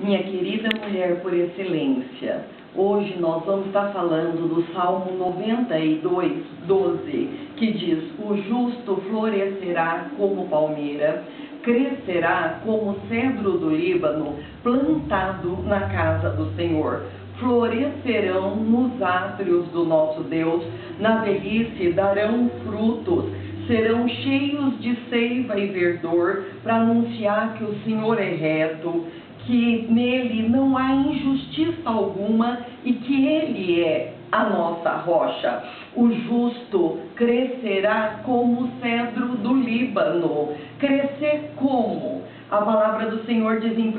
minha querida mulher por excelência. Hoje nós vamos estar falando do Salmo 92, 12, que diz: o justo florescerá como palmeira, crescerá como cedro do Líbano, plantado na casa do Senhor. Florescerão nos átrios do nosso Deus, na velhice darão frutos, serão cheios de seiva e verdor, para anunciar que o Senhor é reto, que nele não há injustiça alguma e que ele é a nossa rocha. O justo crescerá como o cedro do Líbano. Crescer como? A palavra do Senhor diz em 1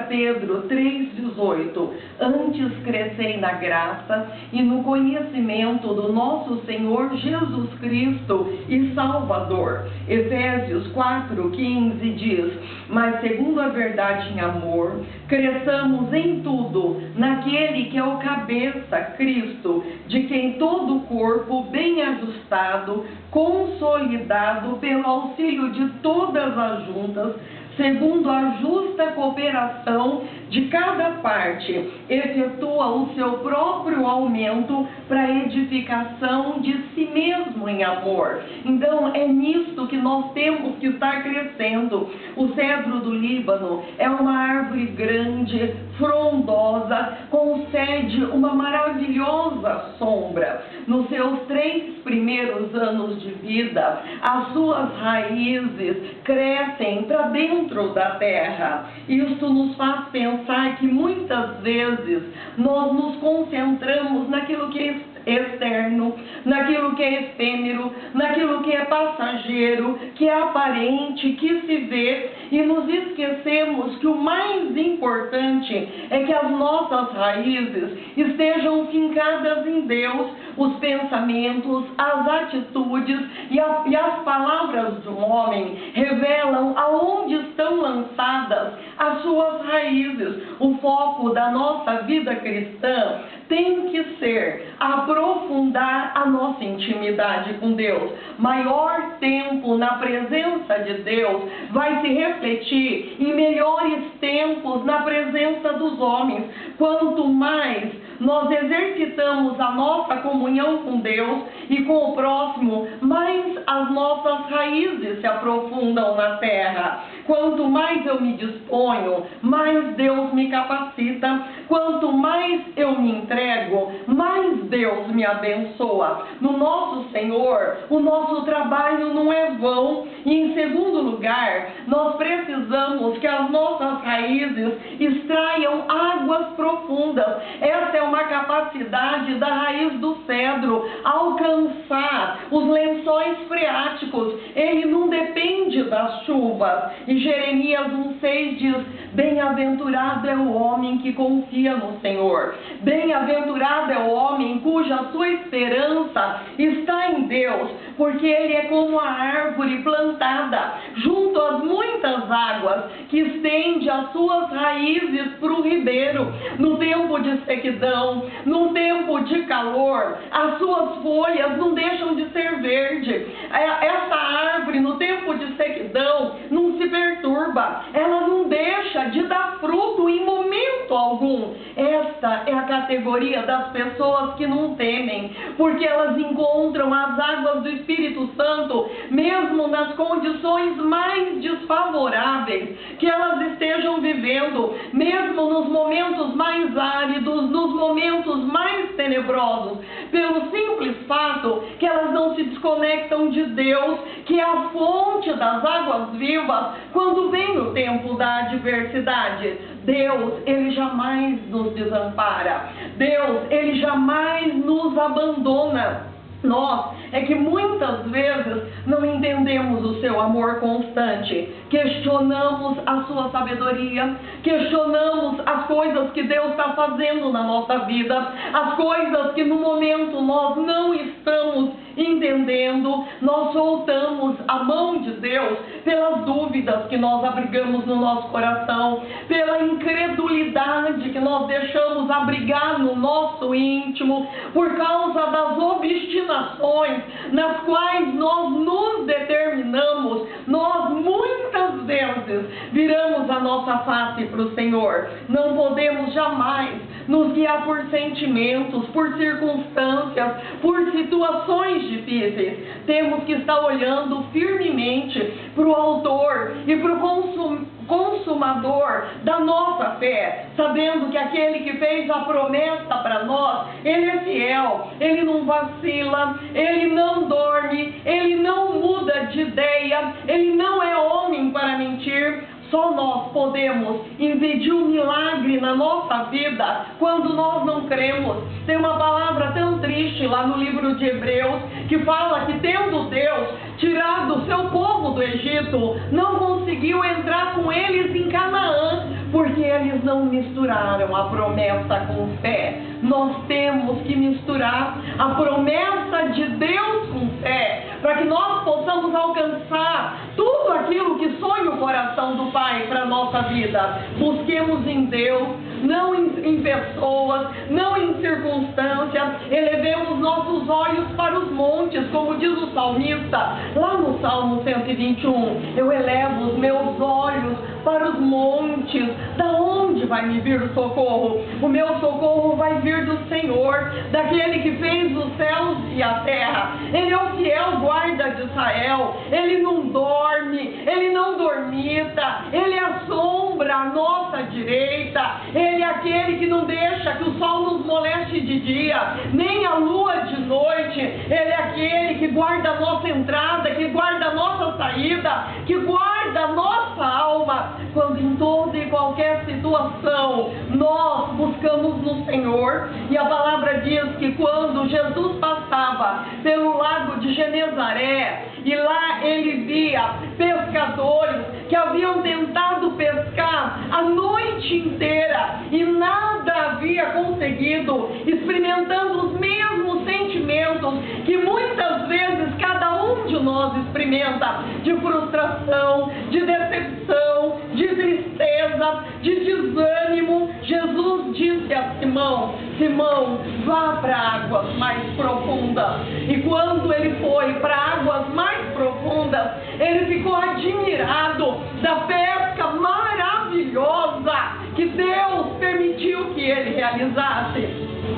Pedro 3,18: antes crescei na graça e no conhecimento do nosso Senhor Jesus Cristo e Salvador. Efésios 4,15 diz: mas segundo a verdade em amor, cresçamos em tudo naquele que é o cabeça, Cristo, de quem todo o corpo, bem ajustado, consolidado pelo auxílio de todas as juntas, segundo a justa cooperação de cada parte, efetua o seu próprio aumento para a edificação de si mesmo em amor. Então, é nisto que nós temos que estar crescendo. O cedro do Líbano é uma árvore grande, frondosa, concede uma maravilhosa sombra. Nos seus 3 primeiros anos de vida, as suas raízes crescem para dentro da terra. Isso nos faz pensar que muitas vezes nós nos concentramos naquilo que é externo, naquilo que é efêmero, naquilo que é passageiro, que é aparente, que se vê, e nos esquecemos que o mais importante é que as nossas raízes estejam fincadas em Deus. Os pensamentos, as atitudes e as palavras do homem revelam aonde estão lançadas as suas raízes. O foco da nossa vida cristã tem que ser aprofundar a nossa intimidade com Deus. Maior tempo na presença de Deus vai se refletir em melhores tempos na presença dos homens. Quanto mais nós exercitamos a nossa comunhão com Deus e com o próximo, mais as nossas raízes se aprofundam na terra. Quanto mais eu me disponho, mais Deus me capacita. Quanto mais eu me entrego, mais Deus me abençoa. No nosso Senhor, o nosso trabalho não é vão. E em segundo lugar, nós precisamos que as nossas raízes extraiam águas profundas. Essa é uma capacidade da raiz do cedro, alcançar os lençóis freáticos. Ele não depende das chuvas. E Jeremias 1,6 diz: bem-aventurado é o homem que confia no Senhor. Bem-aventurado é o homem cuja sua esperança está em Deus, porque ele é como a árvore plantada junto às muitas águas, que estende as suas raízes para o ribeiro. No tempo de sequidão, no tempo de calor, as suas folhas não deixam de ser verde. Essa árvore, no tempo de sequidão, não se perturba, ela não deixa de dar fruto em momento algum. Esta é a categoria das pessoas que não temem, porque elas encontram as águas do Espírito Santo, mesmo nas condições mais desfavoráveis que elas estejam vivendo, mesmo nos momentos mais áridos, nos momentos mais tenebrosos, pelo simples fato que elas não se desconectam de Deus, que é a fonte das águas vivas, quando vem o tempo da adversidade. Deus, ele jamais nos desampara. Deus, ele jamais nos abandona. Nós é que muitas vezes não entendemos o seu amor constante, questionamos a sua sabedoria, questionamos as coisas que Deus está fazendo na nossa vida, as coisas que no momento nós não estamos entendendo, nós soltamos a mão de Deus pelas dúvidas que nós abrigamos no nosso coração, pela incredulidade que nós deixamos abrigar no nosso íntimo, por causa das obstinações nas quais nós nos determinamos. Nós muitas vezes viramos a nossa face para o Senhor. Não podemos jamais nos guiar por sentimentos, por circunstâncias, por situações difíceis. Temos que estar olhando firmemente para o autor e para o consumador da nossa fé, sabendo que aquele que fez a promessa para nós, ele é fiel, ele não vacila, ele não dorme, ele não muda de ideia, ele não é homem para mentir. Só nós podemos impedir um milagre na nossa vida quando nós não cremos. Tem uma palavra tão triste lá no livro de Hebreus que fala que, tendo Deus tirado o seu povo do Egito, não conseguiu entrar com eles em Canaã, porque eles não misturaram a promessa com fé. Nós temos que misturar a promessa de Deus com fé, para que nós possamos alcançar tudo aquilo que sonha o coração do Pai para a nossa vida. Busquemos em Deus, não em pessoas, não em circunstâncias. Elevemos nossos olhos para os montes, como diz o salmista, lá no Salmo 121. Eu elevo os meus olhos para os montes. Da onde vai me vir o socorro? O meu socorro vai vir do Senhor, daquele que fez os céus e a terra. Ele é o fiel guarda de Israel. Ele não dorme, ele não dormita, ele é a sombra à nossa direita. Ele é aquele que não deixa que o sol nos moleste de dia, nem a lua de noite. Ele é aquele que guarda a nossa entrada, que guarda a nossa saída, que guarda a nossa alma. Quando em toda e qualquer situação nós buscamos no Senhor, e a palavra diz que quando Jesus passava pelo lago de Genezaré, e lá ele via pescadores que haviam tentado pescar a noite inteira e nada havia conseguido, experimentando os mesmos sentimentos que muitas vezes cada um de nós experimenta, de frustração, de decepção, de tristeza, de desânimo. Jesus disse a Simão: Simão, vá para águas mais profundas. E quando ele foi para águas mais profundas, ele ficou admirado da pesca maravilhosa que Deus permitiu que ele realizasse.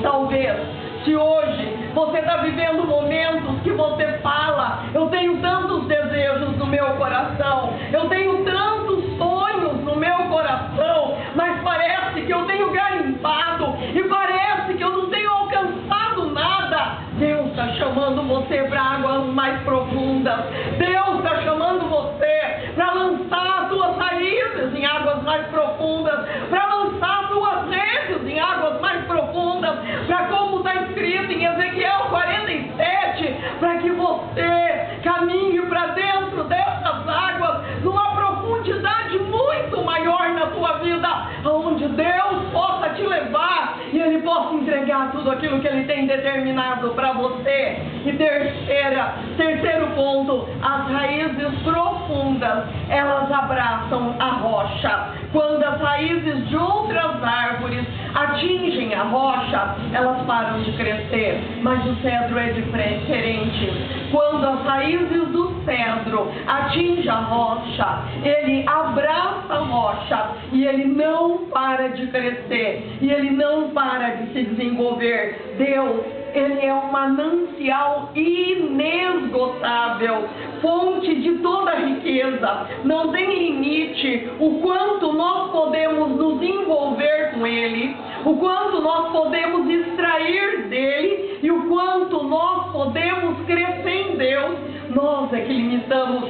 Talvez, se hoje você está vivendo momentos que você fala: eu tenho tantos desejos no meu coração, eu tenho tantos sonhos no meu coração, mas parece que eu tenho garimpado e parece que eu não tenho alcançado nada. Deus está chamando você para águas mais profundas. Deus está chamando você para lançar as suas raízes em águas mais profundas, para lançar as suas redes em águas mais profundas, para, como está escrito em Ezequiel 47, para que você caminhe para dentro dessas águas, numa profundidade muito maior na sua vida, onde Deus possa te levar e Ele possa entregar tudo aquilo que Ele tem determinado para você. E terceiro ponto, as raízes profundas, elas abraçam a rocha. Quando as raízes de outras árvores atingem a rocha, elas param de crescer, mas o cedro é diferente. Quando as raízes do cedro atingem a rocha, ele abraça a rocha e ele não para de crescer, e ele não para de se desenvolver. Deus, ele é um manancial inesgotável, fonte de toda riqueza. Não tem limite o quanto nós podemos nos envolver com ele, o quanto nós podemos extrair dele e o quanto nós podemos crescer em Deus. Nós é que limitamos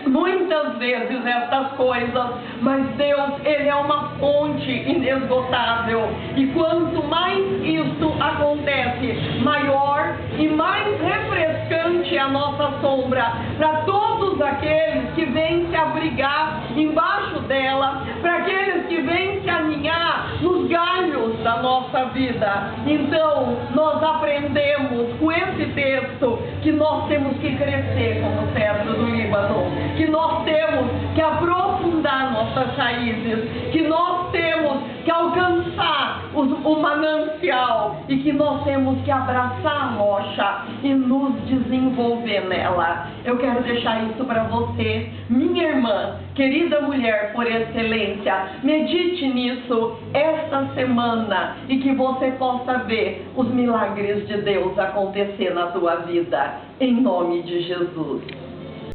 muitas vezes estas coisas, mas Deus, ele é uma fonte inesgotável, e quanto mais isto acontece, maior e mais refrescante é a nossa sombra para todos aqueles que vêm se abrigar embaixo dela, para aqueles que vêm se aninhar nos galhos da nossa vida. Então, nós aprendemos com esse texto que nós temos que crescer como cedro do Líbano, que nós temos que aprofundar nossas raízes, que nós temos que alcançar o manancial e que nós temos que abraçar a rocha e nos desenvolver nela. Eu quero deixar isso para você, minha irmã, querida mulher por excelência. Medite nisso esta semana e que você possa ver os milagres de Deus acontecer na tua vida, em nome de Jesus.